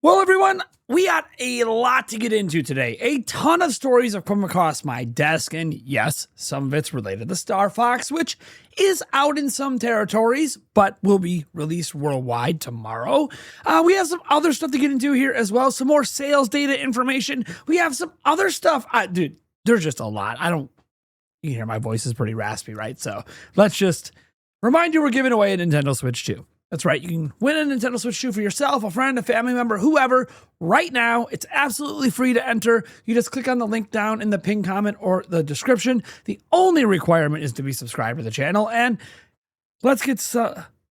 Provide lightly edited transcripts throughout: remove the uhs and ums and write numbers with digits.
Well, everyone, we got a lot to get into today. A ton of stories have come across my desk, and yes, some of it's related to StarFox, which is out in some territories, but will be released worldwide tomorrow. We have some other stuff to get into here as well, some more sales data information. We have some other stuff. Dude, there's just a lot. You hear my voice is pretty raspy, right? So let's just remind you we're giving away a Nintendo Switch 2. That's right. You can win a Nintendo Switch 2 for yourself, a friend, a family member, whoever, right now. It's absolutely free to enter. You just click on the link down in the pinned comment or the description. The only requirement is to be subscribed to the channel. And let's get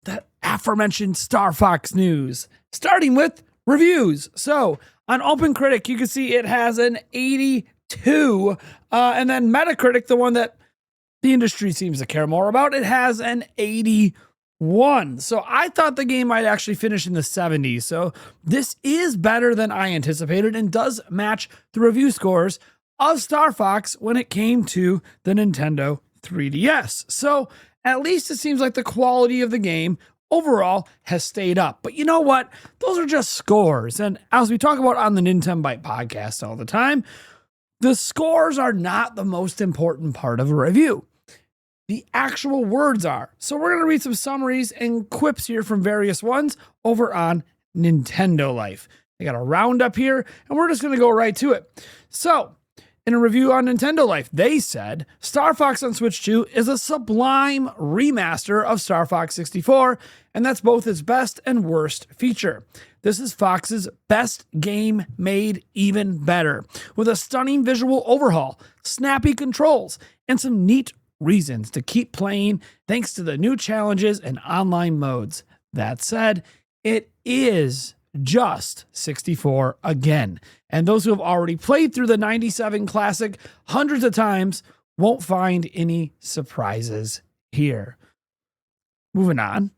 that aforementioned StarFox news, starting with reviews. So on OpenCritic, you can see it has an 82. And then Metacritic, the one that the industry seems to care more about, it has an 81. So I thought the game might actually finish in the 70s. So this is better than I anticipated and does match the review scores of StarFox when it came to the Nintendo 3DS. So at least it seems like the quality of the game overall has stayed up. But you know what? Those are just scores. And as we talk about on the Nintendo Byte podcast all the time, the scores are not the most important part of a review. The actual words are. So we're going to read some summaries and quips here from various ones over on Nintendo Life. I got a roundup here, and we're just going to go right to it. So, in a review on Nintendo Life, they said, StarFox on Switch 2 is a sublime remaster of Star Fox 64, and that's both its best and worst feature. This is Fox's best game made even better, with a stunning visual overhaul, snappy controls, and some neat reasons to keep playing thanks to the new challenges and online modes. That said, it is just 64 again. And those who have already played through the 97 classic hundreds of times won't find any surprises here. Moving on,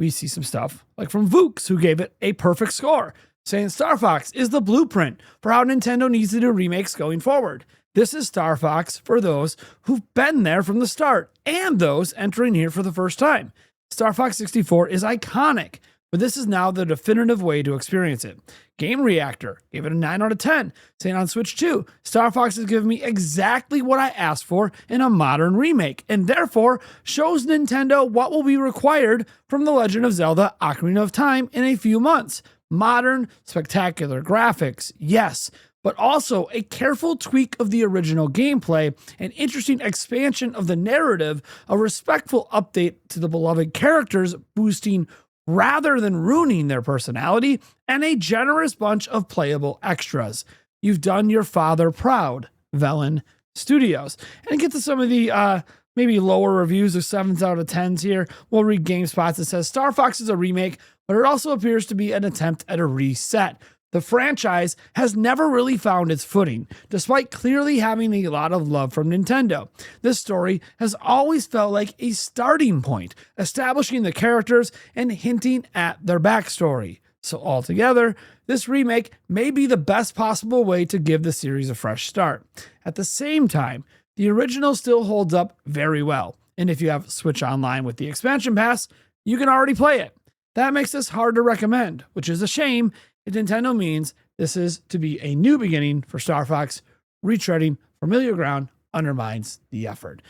we see some stuff like from Vooks, who gave it a perfect score, saying StarFox is the blueprint for how Nintendo needs to do remakes going forward. This is StarFox for those who've been there from the start and those entering here for the first time. StarFox 64 is iconic, but this is now the definitive way to experience it. Game Reactor gave it a 9 out of 10, saying on Switch 2, StarFox has given me exactly what I asked for in a modern remake, and therefore shows Nintendo what will be required from The Legend of Zelda Ocarina of Time in a few months. Modern, spectacular graphics, yes, but also a careful tweak of the original gameplay, an interesting expansion of the narrative, a respectful update to the beloved characters, boosting rather than ruining their personality, and a generous bunch of playable extras. You've done your father proud, Velen Studios. And get to some of the maybe lower reviews of 7s out of 10s here. We'll read GameSpot's. It says, StarFox is a remake, but it also appears to be an attempt at a reset. The franchise has never really found its footing, despite clearly having a lot of love from Nintendo. This story has always felt like a starting point, establishing the characters and hinting at their backstory. So altogether, this remake may be the best possible way to give the series a fresh start. At the same time, the original still holds up very well, and if you have Switch Online with the expansion pass, you can already play it. That makes this hard to recommend, which is a shame. Nintendo means this is to be a new beginning for StarFox. Retreading familiar ground undermines the effort.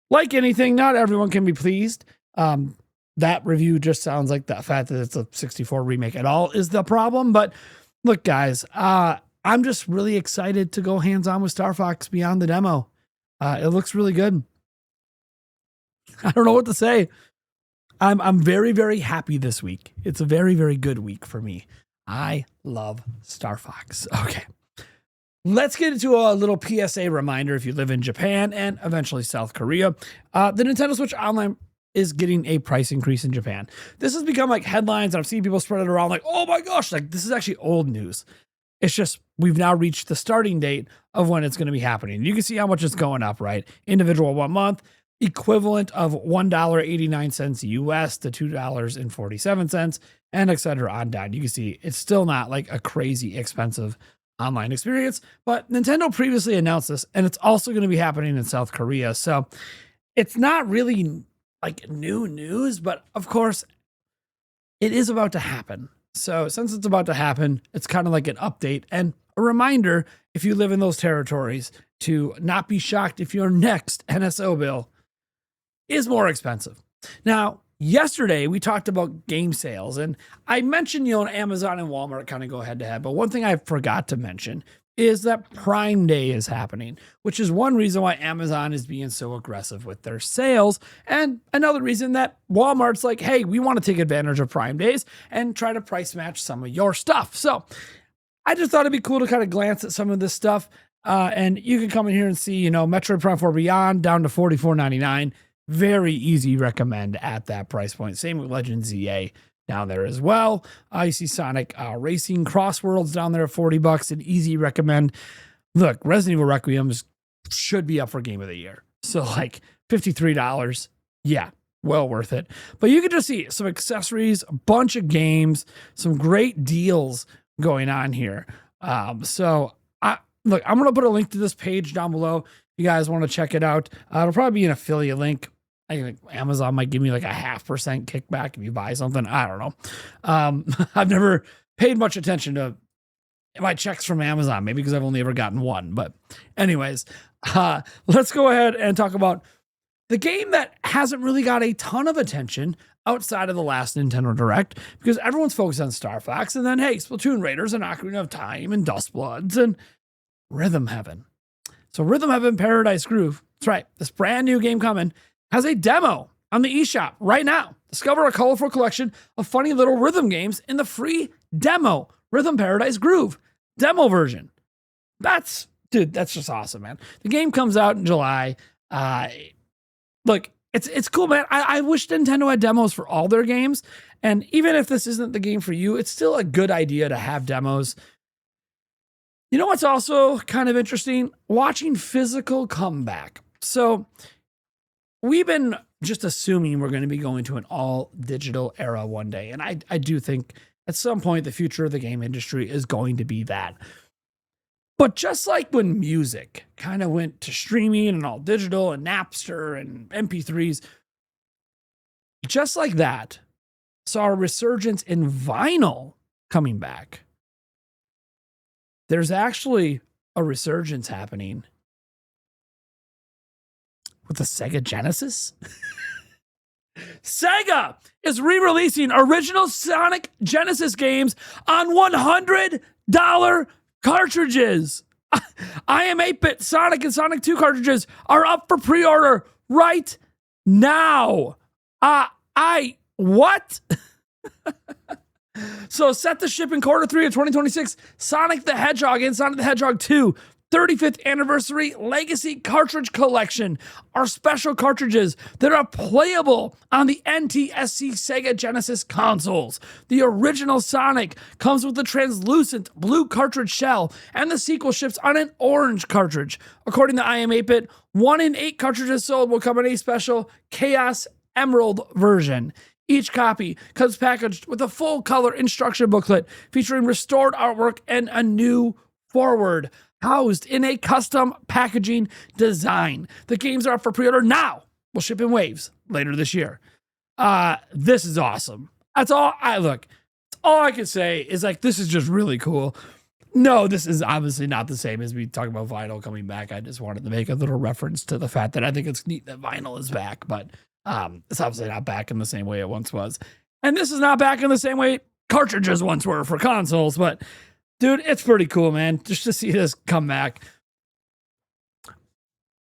Like anything, not everyone can be pleased. That review just sounds like the fact that it's a 64 remake at all is the problem. But look, guys, I'm just really excited to go hands-on with StarFox beyond the demo. It looks really good. I don't know what to say. I'm very, very happy this week. It's a very, very good week for me. I love StarFox. Okay. Let's get into a little PSA reminder if you live in Japan and eventually South Korea. The Nintendo Switch Online is getting a price increase in Japan. This has become like headlines, and I've seen people spread it around like, oh my gosh, like this is actually old news. It's just we've now reached the starting date of when it's going to be happening. You can see how much it's going up, right? Individual 1 month, equivalent of $1.89 US to $2.47, and etc. on down. You can see it's still not like a crazy expensive online experience, but Nintendo previously announced this, and it's also going to be happening in South Korea. So it's not really like new news, but of course it is about to happen. So since it's about to happen, it's kind of like an update and a reminder, if you live in those territories, to not be shocked if your next NSO bill is more expensive. Now, yesterday we talked about game sales, and I mentioned, Amazon and Walmart kind of go head to head, but one thing I forgot to mention is that Prime Day is happening, which is one reason why Amazon is being so aggressive with their sales. And another reason that Walmart's like, hey, we want to take advantage of Prime Days and try to price match some of your stuff. So I just thought it'd be cool to kind of glance at some of this stuff. And you can come in here and see, Metroid Prime 4 Beyond down to $44.99. Very easy recommend at that price point. Same with Legend ZA down there as well. You see Sonic Racing Crossworlds down there at $40, an easy recommend. Look, Resident Evil Requiem should be up for Game of the Year. So like $53, yeah, well worth it. But you can just see some accessories, a bunch of games, some great deals going on here. I'm going to put a link to this page down below. If you guys want to check it out. It'll probably be an affiliate link. I think Amazon might give me like a 0.5% kickback if you buy something. I don't know. I've never paid much attention to my checks from Amazon, maybe because I've only ever gotten one. But anyways, let's go ahead and talk about the game that hasn't really got a ton of attention outside of the last Nintendo Direct, because everyone's focused on StarFox, and then, hey, Splatoon Raiders and Ocarina of Time and Dustbloods and Rhythm Heaven. So Rhythm Heaven Paradise Groove, that's right, this brand new game coming, has a demo on the eShop right now. Discover a colorful collection of funny little rhythm games in the free demo Rhythm Paradise Groove demo version. That's just awesome, man. The game comes out in July. Look, it's cool, man. I wish Nintendo had demos for all their games. And even if this isn't the game for you, it's still a good idea to have demos. You know what's also kind of interesting? Watching physical comeback. So we've been just assuming we're going to be going to an all digital era one day. And I do think at some point the future of the game industry is going to be that. But just like when music kind of went to streaming and all digital and Napster and MP3s, just like that, saw a resurgence in vinyl coming back. There's actually a resurgence happening with the Sega Genesis. Sega is re-releasing original Sonic Genesis games on $100 cartridges. I Am 8-Bit Sonic and Sonic 2 cartridges are up for pre-order right now. What? So set to ship in Q3 of 2026, Sonic the Hedgehog and Sonic the Hedgehog 2 35th Anniversary Legacy Cartridge Collection are special cartridges that are playable on the NTSC Sega Genesis consoles. The original Sonic comes with a translucent blue cartridge shell, and the sequel ships on an orange cartridge. According to I Am 8-Bit, 1 in 8 cartridges sold will come in a special Chaos Emerald version. Each copy comes packaged with a full-color instruction booklet featuring restored artwork and a new forward, housed in a custom packaging design. The games are up for pre-order now. We'll ship in waves later this year. This is awesome. That's all all I can say is like, this is just really cool. No, this is obviously not the same as we talk about vinyl coming back. I just wanted to make a little reference to the fact that I think it's neat that vinyl is back, but it's obviously not back in the same way it once was. And this is not back in the same way cartridges once were for consoles, but dude, it's pretty cool, man, just to see this come back.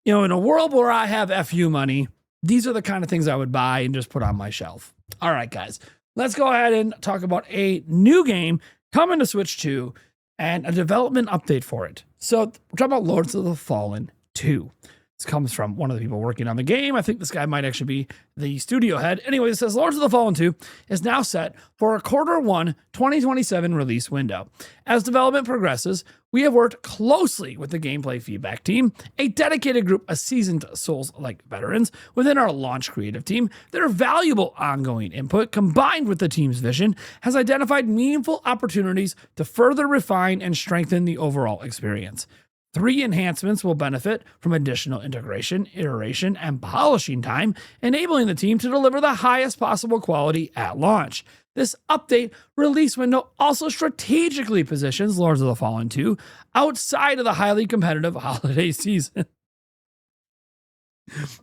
You know, in a world where I have FU money, these are the kind of things I would buy and just put on my shelf. All right, guys, let's go ahead and talk about a new game coming to Switch 2 and a development update for it. So we're talking about Lords of the Fallen 2. This comes from one of the people working on the game. I think this guy might actually be the studio head. Anyway, it says Lords of the Fallen 2 is now set for a Q1 2027 release window. As development progresses, we have worked closely with the gameplay feedback team, a dedicated group of seasoned Souls-like veterans within our launch creative team. Their valuable ongoing input, combined with the team's vision, has identified meaningful opportunities to further refine and strengthen the overall experience. 3 enhancements will benefit from additional integration, iteration, and polishing time, enabling the team to deliver the highest possible quality at launch. This update release window also strategically positions Lords of the Fallen 2 outside of the highly competitive holiday season.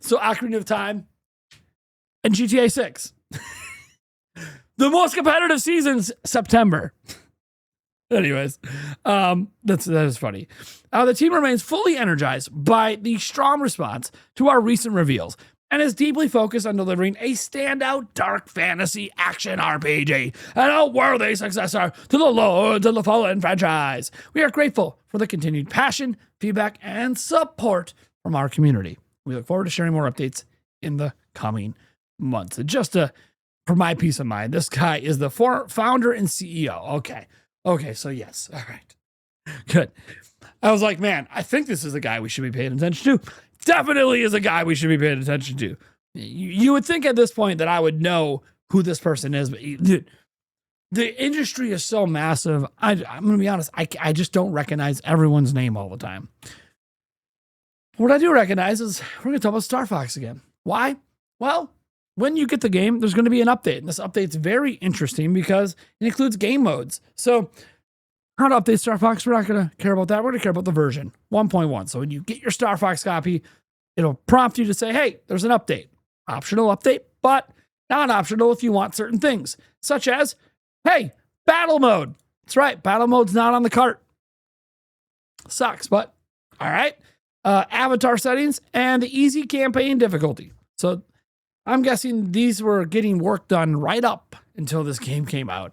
So Ocarina of Time and GTA 6. The most competitive season's September. Anyways, that is funny. The team remains fully energized by the strong response to our recent reveals and is deeply focused on delivering a standout dark fantasy action RPG, an outworthy successor to the Lords of the Fallen franchise. We are grateful for the continued passion, feedback, and support from our community. We look forward to sharing more updates in the coming months. And just for my peace of mind, this guy is the founder and CEO. Okay, so yes. All right. Good. I was like, man, I think this is a guy we should be paying attention to. Definitely is a guy we should be paying attention to. You would think at this point that I would know who this person is, but dude, the industry is so massive. I'm going to be honest. I just don't recognize everyone's name all the time. What I do recognize is we're going to talk about StarFox again. Why? Well, when you get the game, there's going to be an update. And this update's very interesting because it includes game modes. So how to update StarFox, we're not going to care about that. We're going to care about the version 1.1. So when you get your StarFox copy, it'll prompt you to say, hey, there's an update. Optional update, but not optional if you want certain things, such as, hey, battle mode. That's right, battle mode's not on the cart. Sucks, but all right. Avatar settings and the easy campaign difficulty. So I'm guessing these were getting work done right up until this game came out.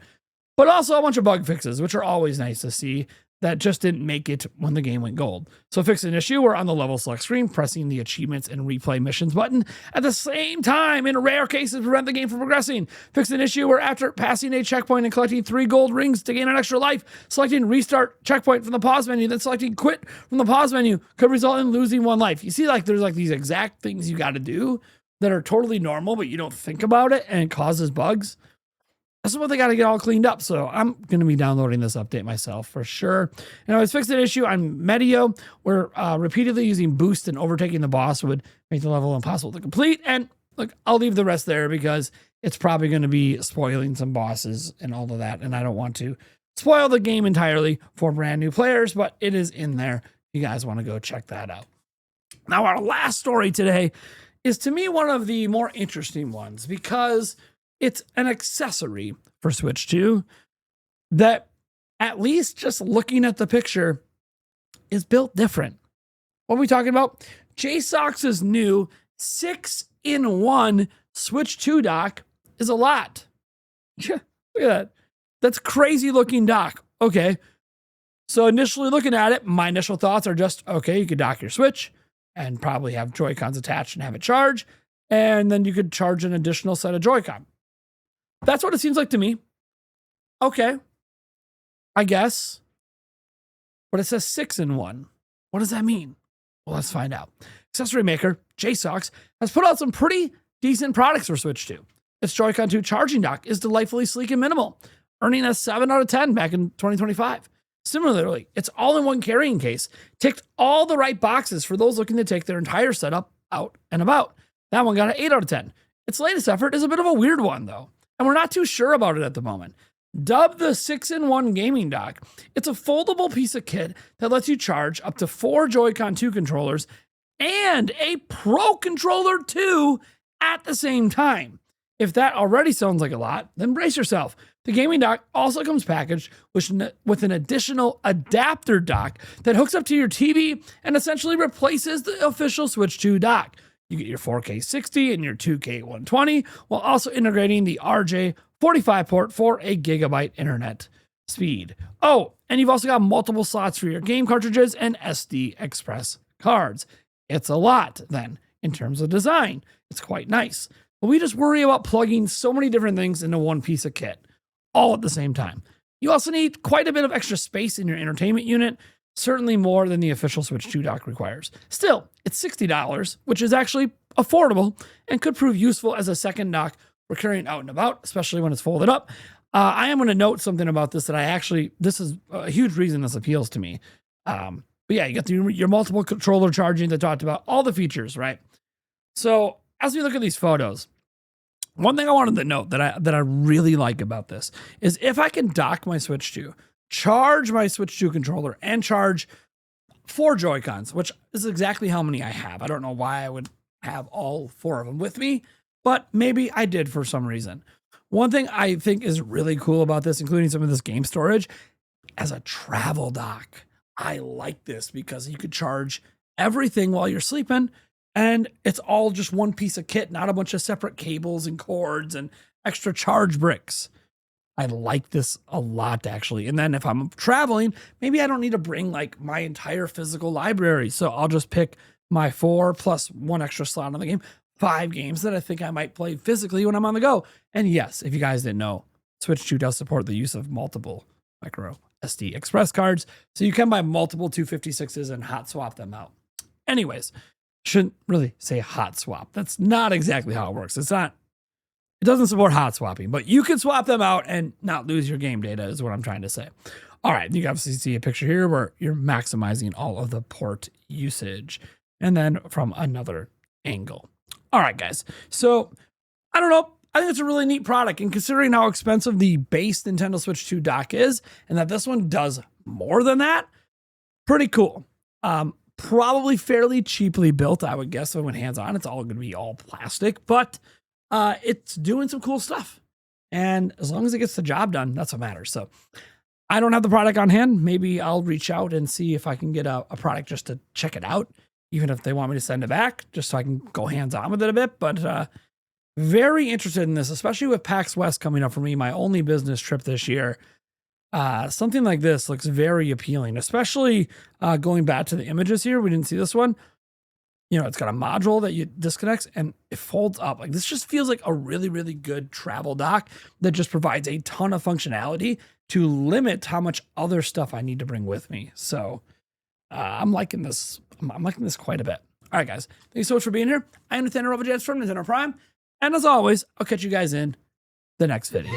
But also a bunch of bug fixes, which are always nice to see, that just didn't make it when the game went gold. So fix an issue, we're on the level select screen, pressing the achievements and replay missions button at the same time, in rare cases, prevent the game from progressing. Fix an issue where after passing a checkpoint and collecting 3 gold rings to gain an extra life, selecting restart checkpoint from the pause menu, then selecting quit from the pause menu could result in losing 1 life. You see, like, there's like these exact things you got to do that are totally normal, but you don't think about it and it causes bugs. That's what they got to get all cleaned up. So I'm going to be downloading this update myself for sure. And I was fixed an issue on Medio where repeatedly using boost and overtaking the boss would make the level impossible to complete. And look, I'll leave the rest there because it's probably going to be spoiling some bosses and all of that. And I don't want to spoil the game entirely for brand new players, but it is in there. You guys want to go check that out. Now, our last story today is, to me, one of the more interesting ones because it's an accessory for Switch 2 that, at least just looking at the picture, is built different. What are we talking about? JSAUX's new 6-in-1 Switch 2 dock is a lot. Yeah, look at that. That's crazy looking dock. Okay. So initially looking at it, my initial thoughts are just, okay, you could dock your Switch and probably have Joy-Cons attached and have it charge. And then you could charge an additional set of Joy-Con. That's what it seems like to me. Okay, I guess. But it says 6-in-1. What does that mean? Well, let's find out. Accessory maker JSAUX has put out some pretty decent products for Switch 2. Its Joy-Con 2 charging dock is delightfully sleek and minimal, earning a 7 out of 10 back in 2025. Similarly, its all-in-one carrying case ticked all the right boxes for those looking to take their entire setup out and about. That one got an 8 out of 10. Its latest effort is a bit of a weird one, though, and we're not too sure about it at the moment. Dubbed the 6-in-1 gaming dock, it's a foldable piece of kit that lets you charge up to 4 Joy-Con 2 controllers and a Pro Controller 2 at the same time. If that already sounds like a lot, then brace yourself. The gaming dock also comes packaged with an additional adapter dock that hooks up to your TV and essentially replaces the official Switch 2 dock. You get your 4K 60 and your 2K 120 while also integrating the RJ45 port for a gigabyte internet speed. Oh, and you've also got multiple slots for your game cartridges and SD Express cards. It's a lot then in terms of design. It's quite nice. But we just worry about plugging so many different things into one piece of kit all at the same time. You also need quite a bit of extra space in your entertainment unit, certainly more than the official Switch 2 dock requires. Still, it's $60, which is actually affordable and could prove useful as a second dock for carrying out and about, especially when it's folded up. I am going to note something about this that this is a huge reason this appeals to me. But yeah, you got your multiple controller charging that talked about all the features, right? So as we look at these photos, One thing I wanted to note that I really like about this is if I can dock my Switch 2, charge my Switch 2 controller, and charge 4 Joy-Cons, which is exactly how many I have. I don't know why I would have all 4 of them with me, but maybe I did for some reason. One thing I think is really cool about this, including some of this game storage, as a travel dock, I like this because you could charge everything while you're sleeping, and it's all just one piece of kit, not a bunch of separate cables and cords and extra charge bricks. I like this a lot, actually. And then if I'm traveling, maybe I don't need to bring like my entire physical library. So I'll just pick my 4 plus 1 extra slot on the game, 5 games that I think I might play physically when I'm on the go. And yes, if you guys didn't know, Switch 2 does support the use of multiple micro SD express cards. So you can buy multiple 256s and hot swap them out. Anyways, shouldn't really say hot swap. That's not exactly how it works. It doesn't support hot swapping, but you can swap them out and not lose your game data is what I'm trying to say. All right, you can obviously see a picture here where you're maximizing all of the port usage. And then from another angle. All right, guys. So I don't know. I think it's a really neat product. And considering how expensive the base Nintendo Switch 2 dock is, and that this one does more than that, pretty cool. Probably fairly cheaply built, I would guess. If I went hands-on, it's all going to be all plastic, but it's doing some cool stuff. And as long as it gets the job done, that's what matters. So I don't have the product on hand. Maybe I'll reach out and see if I can get a product just to check it out, even if they want me to send it back, just so I can go hands-on with it a bit. But very interested in this, especially with PAX West coming up for me, my only business trip this year. Something like this looks very appealing, especially going back to the images here. We didn't see this one. You know, it's got a module that you disconnects and it folds up. Like this just feels like a really, really good travel dock that just provides a ton of functionality to limit how much other stuff I need to bring with me. So I'm liking this. I'm liking this quite a bit. All right, guys. Thank you so much for being here. I am Nathaniel Rovajets from Nintendo Prime. And as always, I'll catch you guys in the next video.